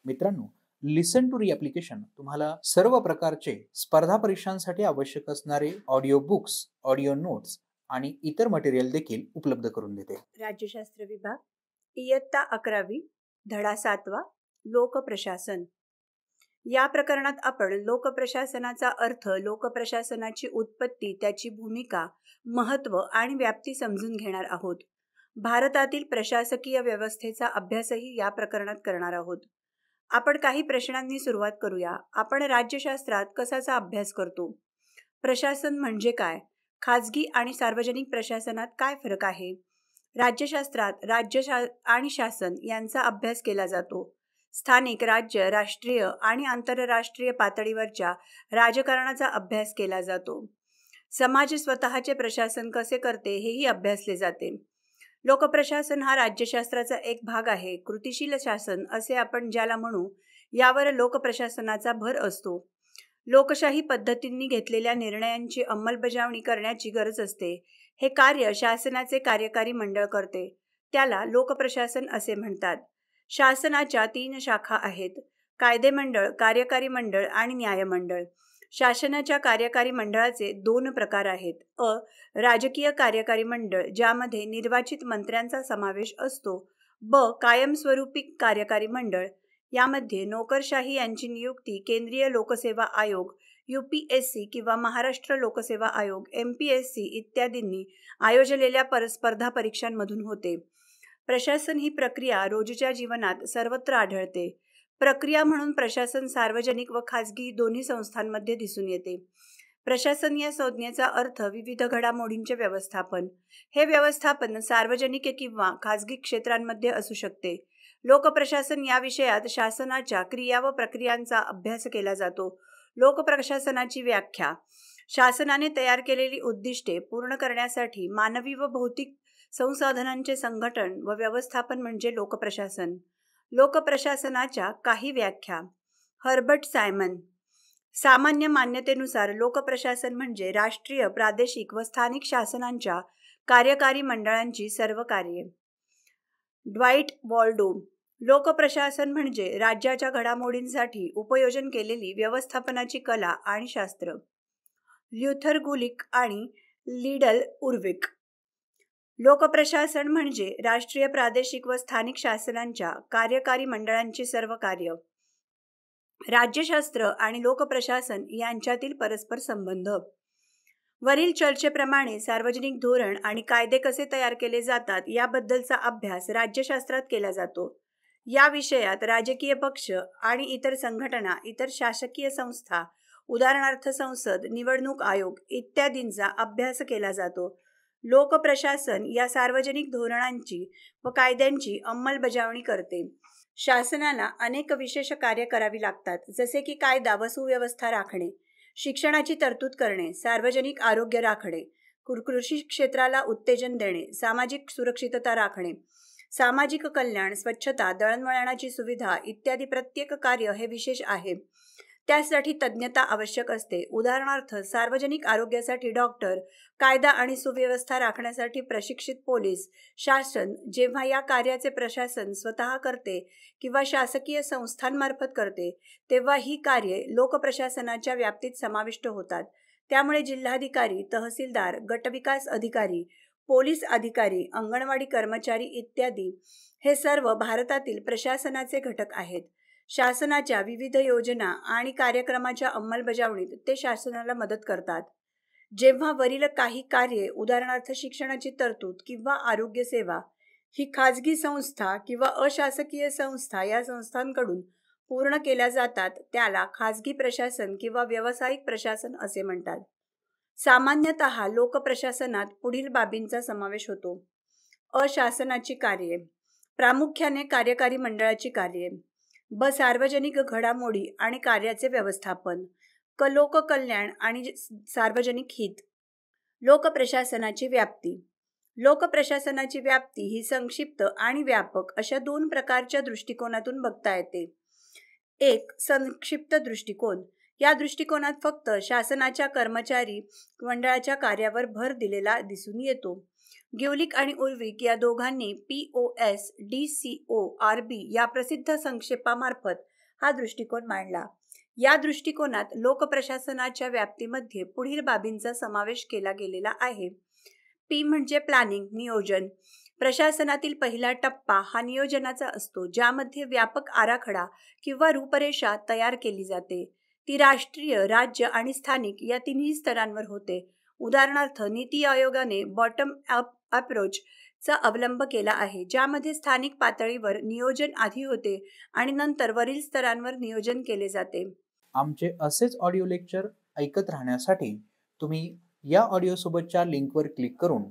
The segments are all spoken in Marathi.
मित्रांनो, लिसन टू री ॲप्लिकेशन तुम्हाला सर्व प्रकारचे स्पर्धा परीक्षांसाठी आवश्यक असणारे ऑडिओ बुक्स, ऑडिओ नोट्स आणि इतर मटेरियल देखील उपलब्ध करून देते. राज्यशास्त्र विभाग, इयत्ता 11वी, धडा 7वा, लोकप्रशासन. या प्रकरणात आपण लोकप्रशासनाचा अर्थ, लोकप्रशासनाची उत्पत्ती, त्याची भूमिका, महत्त्व आणि व्याप्ती समजून घेणार आहोत. भारतातील प्रशासकीय व्यवस्थेचा अभ्यासही या प्रकरणात करणार आहोत. आपण काही प्रश्नांनी सुरुवात करूया. आपण राज्यशास्त्रात कशाचा अभ्यास करतो? प्रशासन म्हणजे काय? खाजगी आणि सार्वजनिक प्रशासनात काय फरक आहे? राज्यशास्त्रात राज्य आणि शासन यांचा अभ्यास केला जातो. स्थानिक, राज्य, राष्ट्रीय आणि आंतरराष्ट्रीय पातळीवरच्या राजकारणाचा अभ्यास केला जातो. समाज स्वतःचे प्रशासन कसे करते हेही अभ्यासले जाते. लोकप्रशासन हा राज्यशास्त्राचा एक भाग आहे. कृतिशील शासन असे आपण ज्याला म्हणू, यावर लोकप्रशासनाचा भर असतो. लोकशाही पद्धतींनी घेतलेल्या निर्णयांची अंमलबजावणी करण्याची गरज असते. हे कार्य शासनाचे कार्यकारी मंडळ करते. त्याला लोकप्रशासन असे म्हणतात. शासनाच्या 3 शाखा आहेत: कायदेमंडळ, कार्यकारी मंडळ आणि न्यायमंडळ. शासनाच्या कार्यकारी मंडळाचे 2 प्रकार आहेत. राजकीय कार्यकारी मंडळ, ज्यामध्ये निर्वाचित मंत्र्यांचा समावेश असतो. कायमस्वरूपी कार्यकारी मंडळ, यामध्ये नोकरशाही यांची नियुक्ती केंद्रीय लोकसेवा आयोग UPSC किंवा महाराष्ट्र लोकसेवा आयोग MPSC इत्यादींनी आयोजलेल्या स्पर्धा परीक्षांमधून होते. प्रशासन ही प्रक्रिया रोजच्या जीवनात सर्वत्र आढळते. प्रक्रिया म्हणून प्रशासन सार्वजनिक व खाजगी दोन्ही संस्थांमध्ये दिसून येते. प्रशासन या संज्ञेचा अर्थ विविध घडामोडींचे व्यवस्थापन. हे व्यवस्थापन सार्वजनिक किंवा खाजगी क्षेत्रांमध्ये असू शकते. लोकप्रशासन या विषयात शासनाच्या क्रिया व प्रक्रियांचा अभ्यास केला जातो. लोकप्रशासनाची व्याख्या: शासनाने तयार केलेली उद्दिष्टे पूर्ण करण्यासाठी मानवी व भौतिक संसाधनांचे संघटन व व्यवस्थापन म्हणजे लोकप्रशासन. लोकप्रशासनाच्या काही व्याख्या. हर्बर्ट सायमन: सामान्य मान्यतेनुसार लोकप्रशासन म्हणजे राष्ट्रीय, प्रादेशिक व स्थानिक शासनांच्या कार्यकारी मंडळांची सर्व कार्ये. ड्वाइट वॉल्डो: लोकप्रशासन म्हणजे राज्याच्या घडामोडींसाठी उपयोजन केलेली व्यवस्थापनाची कला आणि शास्त्र. ल्युथर गुलिक आणि लिडल उर्विक: लोकप्रशासन म्हणजे राष्ट्रीय, प्रादेशिक व स्थानिक शासनांच्या कार्यकारी मंडळांची सर्व कार्य. राज्यशास्त्र आणि लोकप्रशासन यांच्यातील परस्पर संबंध. वरील चर्चेप्रमाणे सार्वजनिक धोरण आणि कायदे कसे तयार केले जातात याबद्दलचा अभ्यास राज्यशास्त्रात केला जातो. या विषयात राजकीय पक्ष आणि इतर संघटना, इतर शासकीय संस्था, उदाहरणार्थ संसद, निवडणूक आयोग इत्यादींचा अभ्यास केला जातो. लोकप्रशासन या सार्वजनिक धोरणांची व कायद्यांची अंमलबजावणी करते. शासनाला अनेक विशेष कार्य करावी लागतात, जसे की कायदा व सुव्यवस्था राखणे, शिक्षणाची तरतूद करणे, सार्वजनिक आरोग्य राखणे, कृषी क्षेत्राला उत्तेजन देणे, सामाजिक सुरक्षितता राखणे, सामाजिक कल्याण, स्वच्छता, दळणवळणाची सुविधा इत्यादी. प्रत्येक कार्य हे विशेष आहे. त्यासाठी तज्ञता आवश्यक असते. उदाहरणार्थ सार्वजनिक आरोग्यासाठी डॉक्टर, कायदा आणि सुव्यवस्था राखण्यासाठी प्रशिक्षित पोलीस. शासन जेव्हा या कार्याचे प्रशासन स्वतः करते किंवा शासकीय संस्थांमार्फत करते, तेव्हा ही कार्ये लोकप्रशासनाच्या व्याप्तीत समाविष्ट होतात. त्यामुळे जिल्हाधिकारी, तहसीलदार, गटविकास अधिकारी, पोलीस अधिकारी, अंगणवाडी कर्मचारी इत्यादी हे सर्व भारतातील प्रशासनाचे घटक आहेत. शासनाच्या विविध योजना आणि कार्यक्रमाच्या अंमलबजावणीत ते शासनाला मदत करतात. जेव्हा वरील काही कार्ये, उदाहरणार्थ शिक्षणाची तरतूद किंवा आरोग्य सेवा, ही खाजगी संस्था किंवा अशासकीय संस्था या संस्थांकडून पूर्ण केल्या जातात, त्याला खाजगी प्रशासन किंवा व्यावसायिक प्रशासन असे म्हणतात. सामान्यतः लोकप्रशासनात पुढील बाबींचा समावेश होतो. अशासनाची कार्ये. प्रामुख्याने कार्यकारी मंडळाची कार्ये. सार्वजनिक घडामोडी आणि कार्याचे व्यवस्थापन. लोककल्याण आणि सार्वजनिक हित. लोकप्रशासनाची व्याप्ती. लोकप्रशासनाची व्याप्ती ही संक्षिप्त आणि व्यापक अशा 2 प्रकारच्या दृष्टिकोनातून बघता येते. एक, संक्षिप्त दृष्टिकोन. या दृष्टिकोनात फक्त शासनाच्या कर्मचारी मंडळाच्या कार्यावर भर दिलेला दिसून येतो. ग्युलिक आणि उर्विक या दोघांनी POSDCORB या प्रसिद्ध संक्षेपामार्फत हा दृष्टिकोन मांडला. या दृष्टिकोनात लोकप्रशासनाच्या व्याप्तीमध्ये पुढील बाबींचा समावेश केला गेलेला आहे. P म्हणजे प्लॅनिंग, नियोजन. प्रशासनातील पहिला टप्पा हा नियोजनाचा असतो, ज्यामध्ये व्यापक आराखडा किंवा रूपरेषा तयार केली जाते. ती राष्ट्रीय, राज्य आणि स्थानिक या तिन्ही स्तरांवर होते. उदाहरणार्थ, नीती आयोगाने बॉटम अप अप्रोच चा अवलंब केला आहे, ज्यामध्ये स्थानिक पातळीवर नियोजन आधी होते आणि नंतर वरील स्तरांवर नियोजन केले जाते. आमचे असेच ऑडिओ लेक्चर ऐकत राहण्यासाठी तुम्ही या ऑडिओ सोबतच्या लिंकवर क्लिक करून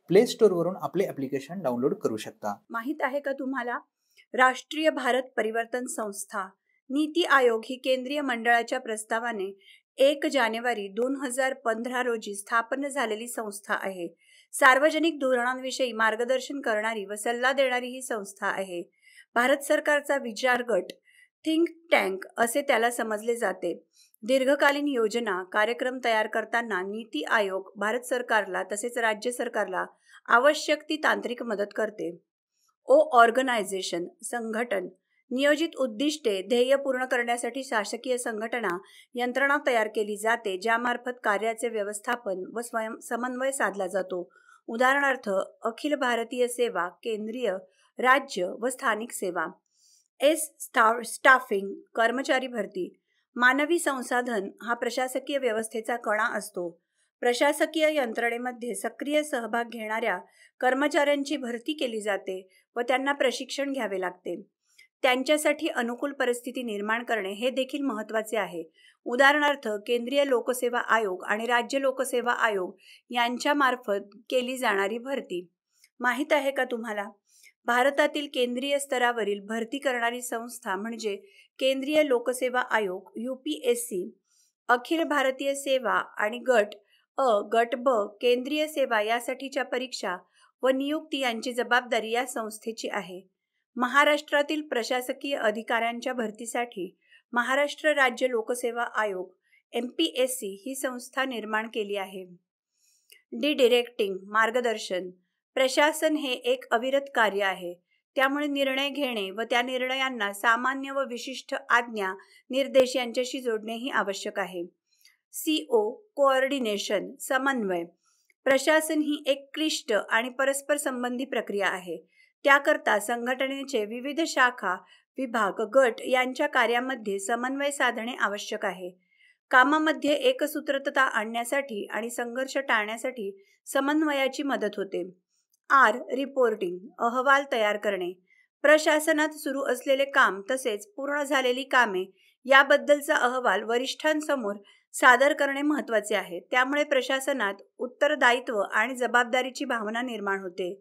प्ले स्टोअरवरून आपले ॲप्लिकेशन डाउनलोड करू शकता. माहित आहे का तुम्हाला, राष्ट्रीय भारत परिवर्तन संस्था नीती आयोग ही केंद्रीय मंडळाच्या प्रस्तावाने 1 जानेवारी 2015 रोजी स्थापन झालेली संस्था आहे. सार्वजनिक धोरणांविषयी मार्गदर्शन करणारी व सल्ला देणारी ही संस्था आहे. भारत सरकारचा विचार गट, थिंक टँक असे त्याला समजले जाते. दीर्घकालीन योजना, कार्यक्रम तयार करताना नीती आयोग भारत सरकारला तसेच राज्य सरकारला आवश्यक ती तांत्रिक मदत करते. ऑर्गनायझेशन, संघटन. नियोजित उद्दिष्टे, ध्येय पूर्ण करण्यासाठी शासकीय संघटना, यंत्रणा तयार केली जाते, ज्यामार्फत कार्याचे व्यवस्थापन व समन्वय साधला जातो. उदाहरणार्थ, अखिल भारतीय सेवा, केंद्रीय, राज्य व स्थानिक सेवा. स्टाफिंग, कर्मचारी भरती. मानवी संसाधन हा प्रशासकीय व्यवस्थेचा कणा असतो. प्रशासकीय यंत्रणेमध्ये सक्रिय सहभाग घेणाऱ्या कर्मचाऱ्यांची भरती केली जाते व त्यांना प्रशिक्षण घ्यावे लागते. त्यांच्यासाठी अनुकूल परिस्थिती निर्माण करणे हे देखील महत्त्वाचे आहे. उदाहरणार्थ, केंद्रीय लोकसेवा आयोग आणि राज्य लोकसेवा आयोग यांच्यामार्फत केली जाणारी भरती. माहीत आहे का तुम्हाला, भारतातील केंद्रीय स्तरावरील भरती करणारी संस्था म्हणजे केंद्रीय लोकसेवा आयोग UPSC, अखिल भारतीय सेवा आणि गट गट ब केंद्रीय सेवा यासाठीच्या परीक्षा व नियुक्ती यांची जबाबदारी या संस्थेची आहे. महाराष्ट्रातील प्रशासकीय अधिकाऱ्यांच्या भरतीसाठी महाराष्ट्र राज्य लोकसेवा आयोग MPSC ही संस्था निर्माण केली आहे. डिरेक्टिंग, मार्गदर्शन. प्रशासन हे एक अविरत कार्य आहे, त्यामुळे निर्णय घेणे व त्या निर्णयांना सामान्य व विशिष्ट आज्ञा, निर्देश यांच्याशी जोडणेही आवश्यक आहे. कोऑर्डिनेशन, समन्वय. प्रशासन ही एक क्लिष्ट आणि परस्पर संबंधी प्रक्रिया आहे. त्याकरता संघटनेचे विविध शाखा, विभाग, गट यांच्या कार्यामध्ये समन्वय साधणे आवश्यक आहे. कामामध्ये एकसूत्रता आणण्यासाठी आणि संघर्ष टाळण्यासाठी समन्वयाची मदत होते. रिपोर्टिंग, अहवाल तयार करणे. प्रशासनात सुरू असलेले काम तसेच पूर्ण झालेली कामे याबद्दलचा अहवाल वरिष्ठांसमोर सादर करणे महत्त्वाचे आहे. त्यामुळे प्रशासनात उत्तरदायित्व आणि जबाबदारीची भावना निर्माण होते.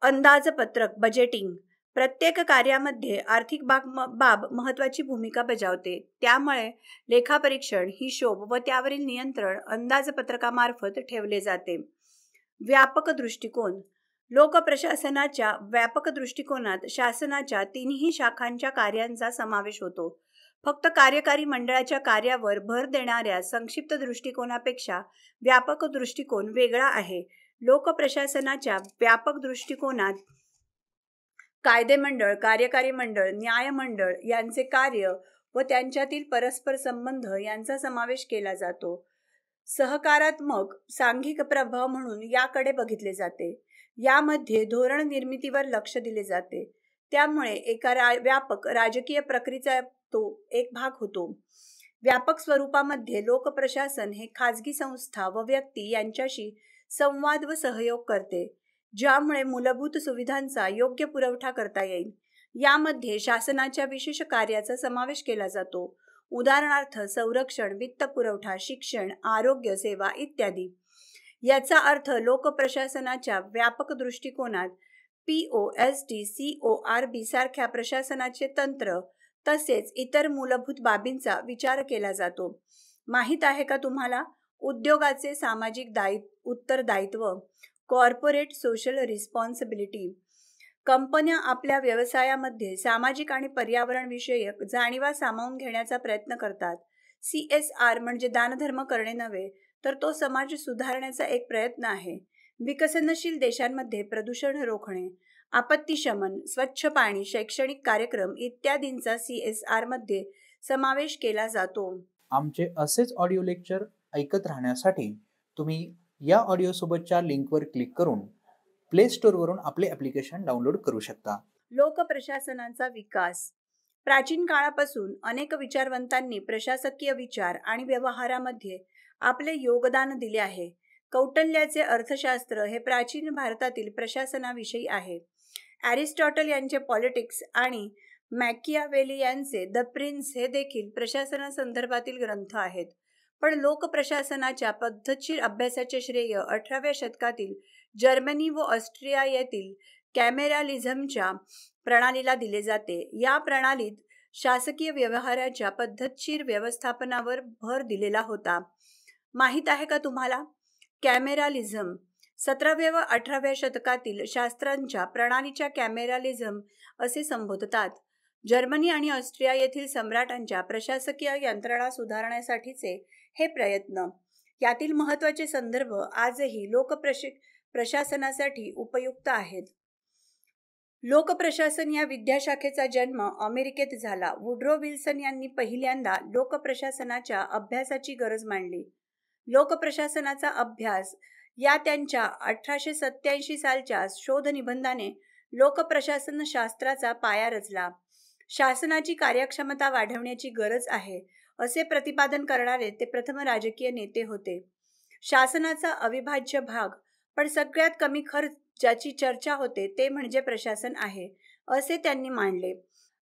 अंदाजपत्रक, बजेटिंग. प्रत्येक कार्यामध्ये आर्थिक बाब महत्त्वाची भूमिका बजावते. त्यामुळे लेखापरीक्षण, हिशोब व त्यावरील नियंत्रण अंदाजपत्रकामार्फत ठेवले जाते. व्यापक दृष्टिकोन. लोकप्रशासनाच्या व्यापक दृष्टिकोनात शासनाच्या तिन्ही शाखांच्या कार्यांचा समावेश होतो. फक्त कार्यकारी मंडळाच्या कार्यावर भर देणाऱ्या संक्षिप्त दृष्टिकोनापेक्षा व्यापक दृष्टिकोन वेगळा आहे. लोकप्रशासनाच्या व्यापक दृष्टिकोनात कायदे मंडळ, कार्यकारी मंडळ, न्याय मंडळ यांचे कार्य व त्यांच्यातील परस्पर संबंध यांचा समावेश केला जातो. सहकारात्मक सांघिक प्रभाव म्हणून याकडे बघितले जाते. यामध्ये धोरण निर्मितीवर लक्ष दिले जाते. त्यामुळे एका व्यापक राजकीय प्रक्रियेचा तो एक भाग होतो. व्यापक स्वरूपामध्ये लोकप्रशासन हे खाजगी संस्था व व्यक्ती यांच्याशी संवाद व सहयोग करते, ज्यामुळे मूलभूत सुविधांचा योग्य पुरवठा करता येईल. यामध्ये शासनाच्या विशेष कार्याचा समावेश केला जातो. उदाहरणार्थ, संरक्षण, वित्त पुरवठा, शिक्षण, आरोग्य सेवा इत्यादी. याचा अर्थ लोकप्रशासनाच्या व्यापक दृष्टिकोनात POSDCORB सारख्या प्रशासनाचे तंत्र तसेच इतर मूलभूत बाबींचा विचार केला जातो. माहित आहे का तुम्हाला, उद्योगाचे सामाजिक उत्तरदायित्व, कॉर्पोरेट सोशल रिस्पॉन्सिबिलिटी. कंपन्या आपल्या व्यवसायामध्ये सामाजिक आणि पर्यावरण विषयक जाणीवा सामावून घेण्याचा प्रयत्न करतात. CSR म्हणजे दानधर्म करणे नव्हे, तर तो समाज सुधारण्याचा एक प्रयत्न आहे. विकसनशील देशांमध्ये प्रदूषण रोखणे, आपत्ती शमन, स्वच्छ पाणी, शैक्षणिक कार्यक्रम इत्यादींचा CSR मध्ये समावेश केला जातो. आमचे असेच ऑडिओ लेक्चर ऐकत राहण्यासाठी तुम्ही या ऑडिओ सोबतच्या लिंकवर क्लिक करून प्ले स्टोअरवरून आपले ॲप्लिकेशन डाउनलोड करू शकता. लोकप्रशासनाचा विकास. प्राचीन काळापासून अनेक विचारवंतांनी प्रशासकीय विचार आणि व्यवहारामध्ये आपले योगदान दिले आहे. कौटिल्याचे अर्थशास्त्र हे प्राचीन भारतातील प्रशासनाविषयी आहे. ॲरिस्टॉटल यांचे पॉलिटिक्स आणि मॅकियावेली यांचे द प्रिन्स हे देखील प्रशासनासंदर्भातील ग्रंथ आहेत. पण लोकप्रशासनाच्या पद्धतशीर अभ्यासाचे श्रेय 18व्या शतकातील जर्मनी व ऑस्ट्रिया येथील कॅमेरालिझमच्या प्रणालीला दिले जाते. या प्रणालीत शासकीय व्यवहाराच्या पद्धतशीर व्यवस्थापनावर भर दिलेला होता. माहीत आहे का तुम्हाला? कॅमेरालिझम 17व्या व 18व्या शतकातील शास्त्रांच्या प्रणालीच्या कॅमेरालिझम असे संबोधतात. जर्मनी आणि ऑस्ट्रिया येथील सम्राटांच्या प्रशासकीय यंत्रणा सुधारण्यासाठीचे हे प्रयत्न. यातील महत्त्वाचे संदर्भ आजही प्रशासनासाठी उपयुक्त आहेत. लोकप्रशासन या विद्याशाखेचा जन्म अमेरिकेत झाला. वुड्रो विल्सन यांनी पहिल्यांदा लोकप्रशासनाच्या अभ्यासाची गरज मांडली. लोकप्रशासनाचा अभ्यास या त्यांच्या 1887 सालच्या शोधनिबंधाने लोकप्रशासन शास्त्राचा पाया रचला. शासनाची कार्यक्षमता वाढवण्याची गरज आहे असे प्रतिपादन करणारे ते प्रथम राजकीय नेते होते. शासनाचा अविभाज्य भाग पण सगळ्यात कमी खर्च ज्याची चर्चा होते ते म्हणजे प्रशासन आहे असे त्यांनी मांडले.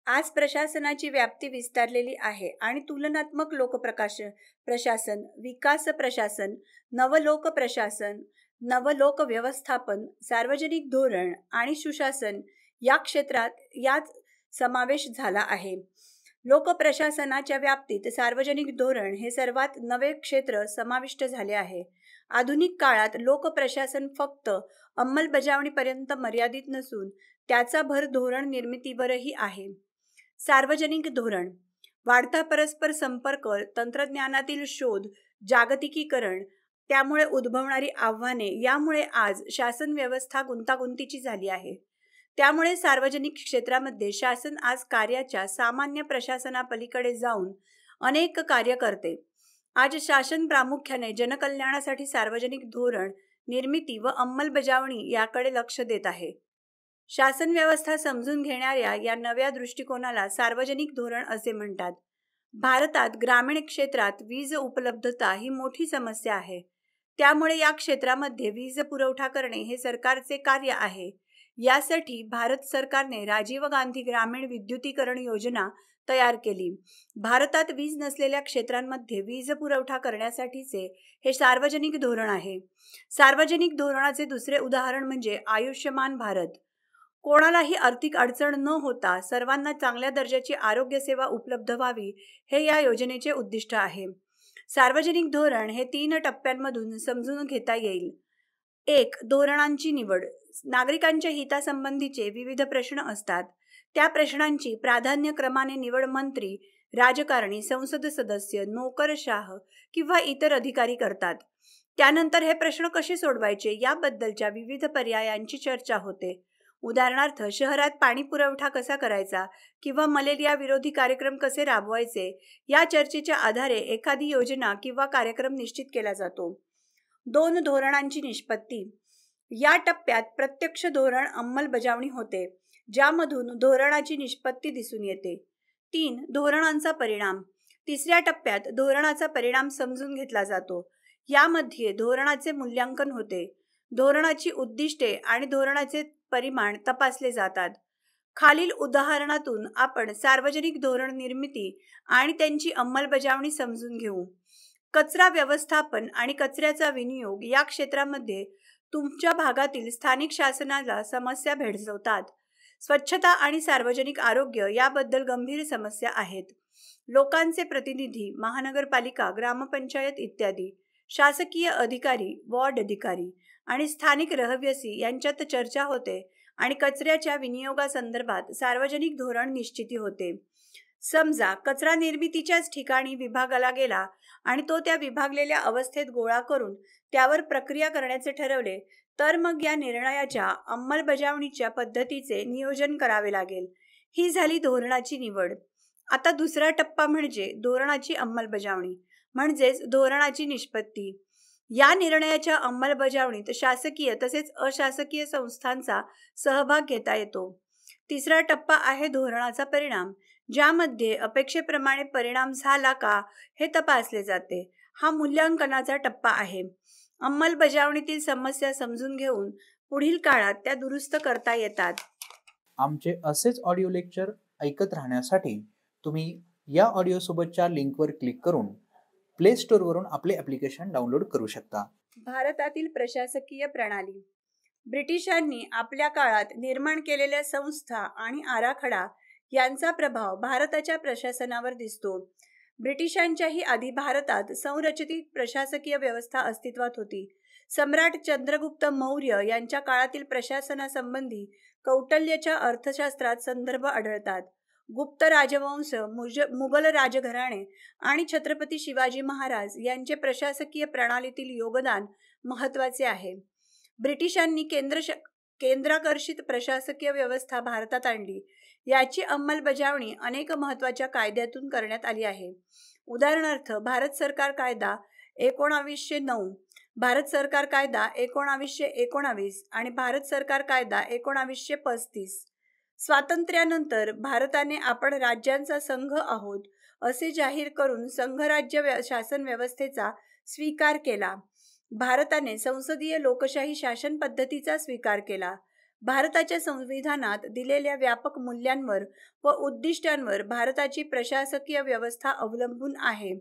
आज प्रशासनाची व्याप्ती विस्तारलेली आहे आणि तुलनात्मक प्रशासन, विकास प्रशासन, नवलोक प्रशासन, नवलोक व्यवस्थापन, सार्वजनिक धोरण आणि सुशासन या क्षेत्रात यात समावेश झाला आहे. लोकप्रशासनाच्या व्याप्तीत सार्वजनिक धोरण हे सर्वात नवे क्षेत्र समाविष्ट झाले आहे. आधुनिक काळात लोकप्रशासन फक्त अंमलबजावणीपर्यंत मर्यादित नसून त्याचा भर धोरण निर्मितीवरही आहे. सार्वजनिक धोरण. वाढता परस्पर संपर्क, तंत्रज्ञानातील शोध, जागतिकीकरण, त्यामुळे उद्भवणारी आव्हाने यामुळे आज शासन व्यवस्था गुंतागुंतीची झाली आहे. त्यामुळे सार्वजनिक क्षेत्रामध्ये शासन आज कार्याच्या सामान्य प्रशासनापलीकडे जाऊन अनेक कार्य करते. आज शासन प्रामुख्याने जनकल्याणासाठी सार्वजनिक धोरण निर्मिती व अंमलबजावणी याकडे लक्ष देत आहे. शासन व्यवस्था समजून घेणाऱ्या या नव्या दृष्टिकोनाला सार्वजनिक धोरण असे म्हणतात. भारतात ग्रामीण क्षेत्रात वीज उपलब्धता ही मोठी समस्या आहे. त्यामुळे या क्षेत्रामध्ये वीज पुरवठा करणे हे सरकारचे कार्य आहे. यासाठी भारत सरकारने राजीव गांधी ग्रामीण विद्युतीकरण योजना तयार केली. भारतात वीज नसलेल्या क्षेत्रांमध्ये वीज पुरवठा करण्यासाठीचे हे सार्वजनिक धोरण आहे. सार्वजनिक धोरणाचे दुसरे उदाहरण म्हणजे आयुष्यमान भारत. कोणालाही आर्थिक अडचण न होता सर्वांना चांगल्या दर्जाची आरोग्य सेवा उपलब्ध व्हावी हे या योजनेचे उद्दिष्ट आहे. सार्वजनिक धोरण हे 3 टप्प्यांमधून समजून घेता येईल. 1. धोरणांची निवड. नागरिकांच्या हितासंबंधीचे विविध प्रश्न असतात. त्या प्रश्नांची प्राधान्यक्रमाने निवड मंत्री, राजकारणी, संसद सदस्य, नोकरशाह किंवा इतर अधिकारी करतात. त्यानंतर हे प्रश्न कसे सोडवायचे याबद्दलच्या विविध पर्यायांची चर्चा होते. उदाहरणार्थ, शहरात पाणी पुरवठा कसा करायचा किंवा मलेरिया विरोधी कार्यक्रम कसे राबवायचे या चर्चेच्या आधारे एखादी योजना किंवा कार्यक्रम निश्चित केला जातो. 2. धोरणांची निष्पत्ती. या टप्प्यात प्रत्यक्ष धोरण अंमलबजावणी होते, ज्यामधून धोरणाची निष्पत्ती दिसून येते. 3. धोरणांचा परिणाम. तिसऱ्या टप्प्यात धोरणाचा परिणाम समजून घेतला जातो. यामध्ये धोरणाचे मूल्यांकन होते. धोरणाची उद्दिष्टे आणि धोरणाचे परिमाण तपासले जातात. खालील उदाहरणातून आपण सार्वजनिक धोरण निर्मिती आणि त्यांची अंमलबजावणी समजून घेऊ. कचरा व्यवस्थापन आणि कचऱ्याचा विनियोग या क्षेत्रामध्ये तुमच्या भागातील स्थानिक शासनाला समस्या भेडसावतात. स्वच्छता आणि सार्वजनिक आरोग्य याबद्दल गंभीर समस्या आहेत. लोकांचे प्रतिनिधी, महानगरपालिका, ग्रामपंचायत इत्यादी, शासकीय अधिकारी, वॉर्ड अधिकारी आणि स्थानिक रहिवासी यांच्यात चर्चा होते आणि कचऱ्याच्या विनियोगासंदर्भात सार्वजनिक धोरण निश्चिती होते. समजा कचरा निर्मितीच्याच ठिकाणी विभागाला गेला आणि तो त्या विभागलेल्या अवस्थेत गोळा करून त्यावर प्रक्रिया करण्याचे ठरवले, तर मग या निर्णयाच्या अंमलबजावणीच्या पद्धतीचे नियोजन करावे लागेल. ही झाली धोरणाची निवड. आता दुसरा टप्पा म्हणजे धोरणाची अंमलबजावणी, म्हणजेच धोरणाची निष्पत्ती. या निर्णयाच्या अंमलबजावणीत शासकीय तसेच अशासकीय संस्थांचा सहभाग घेता येतो. तिसरा टप्पा आहे धोरणाचा परिणाम, ज्यामध्ये अपेक्षेप्रमाणे परिणाम झाला का हे तपासले जाते. हा मूल्यांकनाचा टप्पा आहे. अंमलबजावणीतील समस्या समजून घेऊन पुढील काळात त्या दुरुस्त करता येतात. आमचे असेच ऑडिओ लेक्चर ऐकत राहण्यासाठी तुम्ही या ऑडिओ सोबतच्या लिंकवर क्लिक करून प्ले स्टोअरवरून आपले ॲप्लिकेशन डाउनलोड करू शकता. भारतातील प्रशासकीय प्रणाली. ब्रिटिशांनी आपल्या काळात निर्माण केलेल्या संस्था आणि आराखडा यांचा प्रभाव भारताच्या प्रशासनावर दिसतो. ब्रिटिशांच्याही आधी भारतात संरचित प्रशासकीय व्यवस्था अस्तित्वात होती. सम्राट चंद्रगुप्त मौर्य यांच्या काळातील प्रशासनासंबंधी कौटिल्याच्या अर्थशास्त्रात संदर्भ आढळतात. गुप्त राजवंश, मुघल राजघराणे आणि छत्रपती शिवाजी महाराज यांचे प्रशासकीय प्रणालीतील योगदान महत्त्वाचे आहे. ब्रिटिशांनी केंद्राकर्षित प्रशासकीय व्यवस्था भारतात आणली. याची अंमलबजावणी अनेक महत्त्वाच्या कायद्यातून करण्यात आली आहे. उदाहरणार्थ भारत सरकार कायदा 1909, भारत सरकार कायदा 1919 आणि भारत सरकार कायदा 1935. स्वातंत्र्यानंतर भारताने आपण राज्यांचा संघ आहोत असे जाहीर करून संघराज्य शासन व्यवस्थेचा स्वीकार केला. भारताने संसदीय लोकशाही शासन पद्धतीचा स्वीकार केला. भारताच्या संविधानात दिलेल्या व्यापक मूल्यांवर व उद्दिष्टांवर भारताची प्रशासकीय व्यवस्था अवलंबून आहे.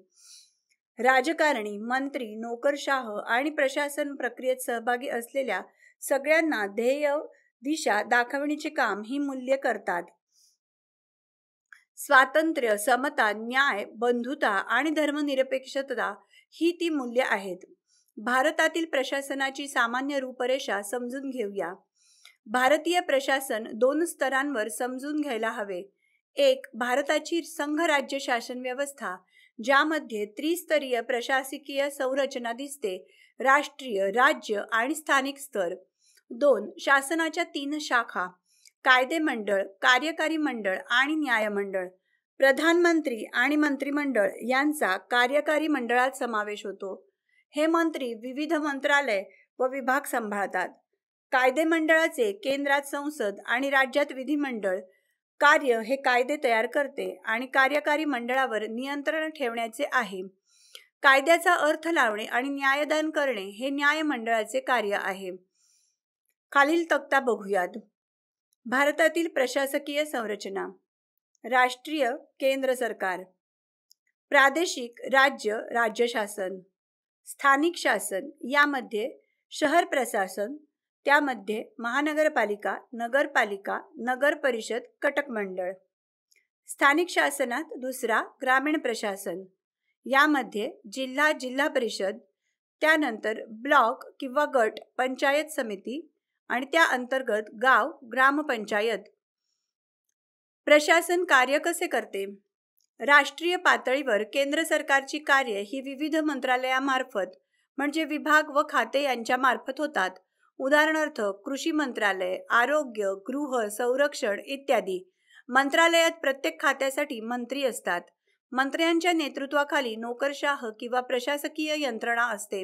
राजकारणी, मंत्री, नोकरशाह आणि प्रशासन प्रक्रियेत सहभागी असलेल्या सगळ्यांना ध्येय दिशा दाखवण्याचे काम ही मूल्ये करतात. स्वातंत्र्य, समता, न्याय, बंधुता आणि धर्मनिरपेक्षता ही ती मूल्ये आहेत. भारतातील प्रशासनाची सामान्य रूपरेषा समजून घेऊया. भारतीय प्रशासन 2 स्तरांवर समजून घ्यायला हवे. एक, भारताची संघराज्य शासन व्यवस्था, ज्यामध्ये त्रिस्तरीय प्रशासकीय संरचना दिसते: राष्ट्रीय, राज्य आणि स्थानिक स्तर. 2, शासनाच्या 3 शाखा: कायदेमंडळ, कार्यकारी मंडळ आणि न्यायमंडळ. प्रधानमंत्री आणि मंत्रिमंडळ यांचा कार्यकारी मंडळात समावेश होतो. हे मंत्री विविध मंत्रालय व विभाग सांभाळतात. कायदेमंडळाचे केंद्रात संसद आणि राज्यात विधिमंडळ कार्य हे कायदे तयार करते आणि कार्यकारी मंडळावर नियंत्रण ठेवण्याचे आहे. कायद्याचा अर्थ लावणे आणि न्यायदान करणे हे न्यायमंडळाचे कार्य आहे. खालील तक्ता बघूयात. भारतातील प्रशासकीय संरचना. राष्ट्रीय, केंद्र सरकार. प्रादेशिक, राज्य, राज्य शासन. स्थानिक शासन, यामध्ये शहर प्रशासन, त्यामध्ये महानगरपालिका, नगरपालिका, नगर परिषद, कटक मंडळ. स्थानिक शासनात दुसरा ग्रामीण प्रशासन, यामध्ये जिल्हा, जिल्हा परिषद, त्यानंतर ब्लॉक किंवा गट पंचायत समिती आणि त्या अंतर्गत गाव ग्रामपंचायत. प्रशासन कार्य कसे करते? राष्ट्रीय पातळीवर केंद्र सरकारची कार्य ही विविध मंत्रालयामार्फत म्हणजे विभाग व खाते यांच्या मार्फत होतात. उदाहरणार्थ कृषी मंत्रालय, आरोग्य, गृह, संरक्षण इत्यादी. मंत्रालयात प्रत्येक खात्यासाठी मंत्री असतात. मंत्र्यांच्या नेतृत्वाखाली नोकरशाह किंवा प्रशासकीय यंत्रणा असते.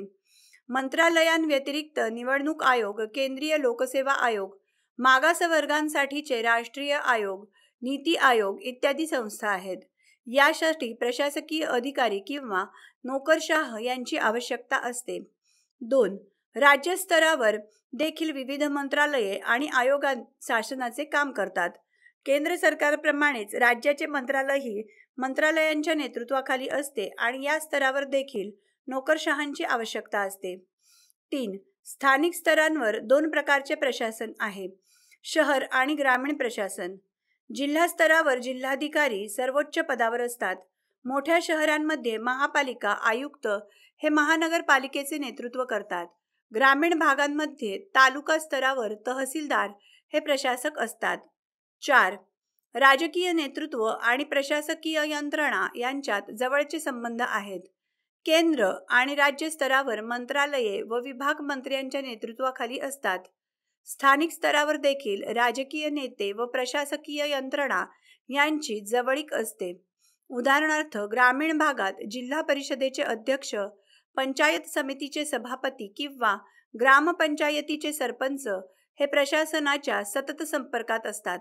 मंत्रालयांव्यतिरिक्त निवडणूक आयोग, केंद्रीय लोकसेवा आयोग, मागासवर्गांसाठीचे राष्ट्रीय आयोग, नीती आयोग इत्यादी संस्था आहेत. यासाठी प्रशासकीय अधिकारी किंवा नोकरशाह यांची आवश्यकता असते. 2, राज्यस्तरावर देखील विविध मंत्रालये आणि आयोग शासनाचे काम करतात. केंद्र सरकारप्रमाणेच राज्याचे मंत्रालयही मंत्रालयांच्या नेतृत्वाखाली असते आणि या स्तरावर देखील नोकरशहांची आवश्यकता असते. 3, स्थानिक स्तरांवर 2 प्रकारचे प्रशासन आहे: शहर आणि ग्रामीण प्रशासन. जिल्हा स्तरावर जिल्हाधिकारी सर्वोच्च पदावर असतात. मोठ्या शहरांमध्ये महापालिका आयुक्त हे महानगरपालिकेचे नेतृत्व करतात. ग्रामीण भागांमध्ये तालुका स्तरावर तहसीलदार हे प्रशासक असतात. 4, राजकीय नेतृत्व आणि प्रशासकीय यंत्रणा यांच्यात जवळचे संबंध आहेत. केंद्र आणि राज्य स्तरावर मंत्रालये व विभाग मंत्र्यांच्या नेतृत्वाखाली असतात. स्थानिक स्तरावर देखील राजकीय नेते व प्रशासकीय यंत्रणा यांची जवळीक असते. उदाहरणार्थ, ग्रामीण भागात जिल्हा परिषदेचे अध्यक्ष, पंचायत समितीचे सभापती किंवा ग्रामपंचायतीचे सरपंच हे प्रशासनाच्या सतत संपर्कात असतात.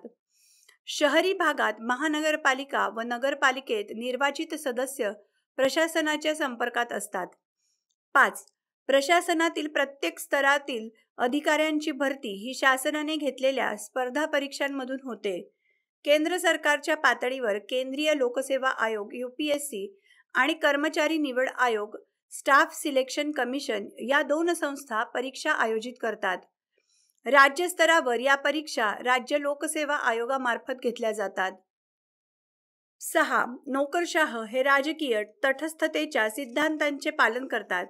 शहरी भागात महानगरपालिका व नगरपालिकेत निर्वाचित सदस्य प्रशासनाच्या संपर्कात असतात. 5. प्रशासनातील प्रत्येक स्तरातील अधिकाऱ्यांची भरती ही शासनाने घेतलेल्या स्पर्धा परीक्षांमधून होते. केंद्र सरकारच्या पातळीवर केंद्रीय लोकसेवा आयोग UPSC आणि कर्मचारी निवड आयोग स्टाफ सिलेक्शन कमिशन या 2 संस्था परीक्षा आयोजित करतात. राज्य स्तरावर या परीक्षा राज्य लोकसेवा आयोगामार्फत घेतल्या जातात. 6. नोकरशाह हे राजकीय तटस्थतेच्या सिद्धांतांचे पालन करतात.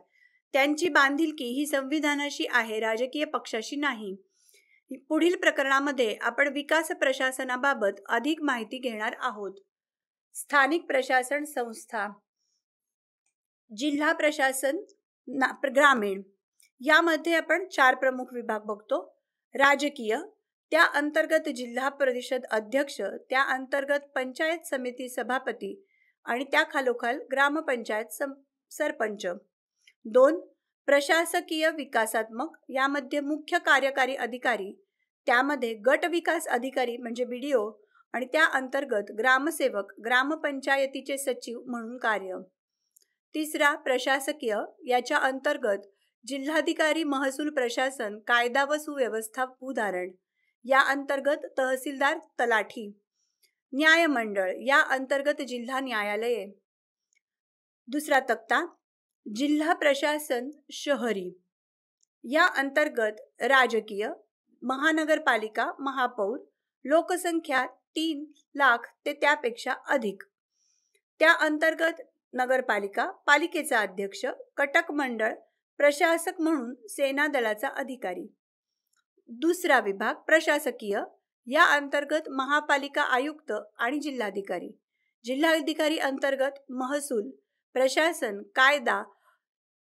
त्यांची बांधिलकी ही संविधानाशी आहे, राजकीय पक्षाशी नाही. पुढील प्रकरणामध्ये आपण विकास प्रशासनाबाबत अधिक माहिती घेणार आहोत. स्थानिक प्रशासन संस्था. जिल्हा प्रशासन ग्रामीण यामध्ये आपण 4 प्रमुख विभाग बघतो. राजकीय, त्या अंतर्गत जिल्हा परिषद अध्यक्ष, त्या अंतर्गत पंचायत समिती सभापती आणि त्या खालोखाल ग्रामपंचायत सरपंच. 2. प्रशासकीय विकासात्मक, यामध्ये मुख्य कार्यकारी अधिकारी, त्यामध्ये गट विकास अधिकारी म्हणजे BDO आणि त्या अंतर्गत ग्रामसेवक, ग्रामपंचायतीचे सचिव म्हणून कार्य. 3. प्रशासकीय, याच्या अंतर्गत जिल्हाधिकारी, महसूल प्रशासन, कायदा व सुव्यवस्था, भूधारण, या अंतर्गत तहसीलदार, तलाठी. न्यायमंडळ, या अंतर्गत जिल्हा न्यायालये. 2. तक्ता जिल्हा प्रशासन शहरी, या अंतर्गत राजकीय, महानगरपालिका, महापौर, लोकसंख्या 3 लाख ते त्यापेक्षा अधिक, त्या अंतर्गत नगरपालिका, पालिकेचा अध्यक्ष, कटक मंडळ, प्रशासक म्हणून सेना दलाचा अधिकारी. 2. विभाग प्रशासकीय, या अंतर्गत महापालिका आयुक्त आणि जिल्हाधिकारी. जिल्हाधिकारी अंतर्गत महसूल, प्रशासन, कायदा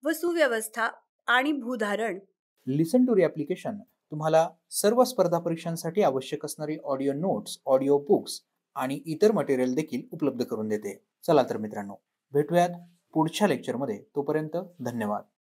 व सुव्यवस्था आणि भूधारण. लिसन टू ॲप्लिकेशन तुम्हाला सर्व स्पर्धा परीक्षांसाठी आवश्यक असणारी ऑडिओ नोट्स, ऑडिओ बुक्स आणि इतर मटेरियल देखील उपलब्ध करून देते. चला तर मित्रांनो, भेटूयात पुढच्या लेक्चरमध्ये. तोपर्यंत धन्यवाद.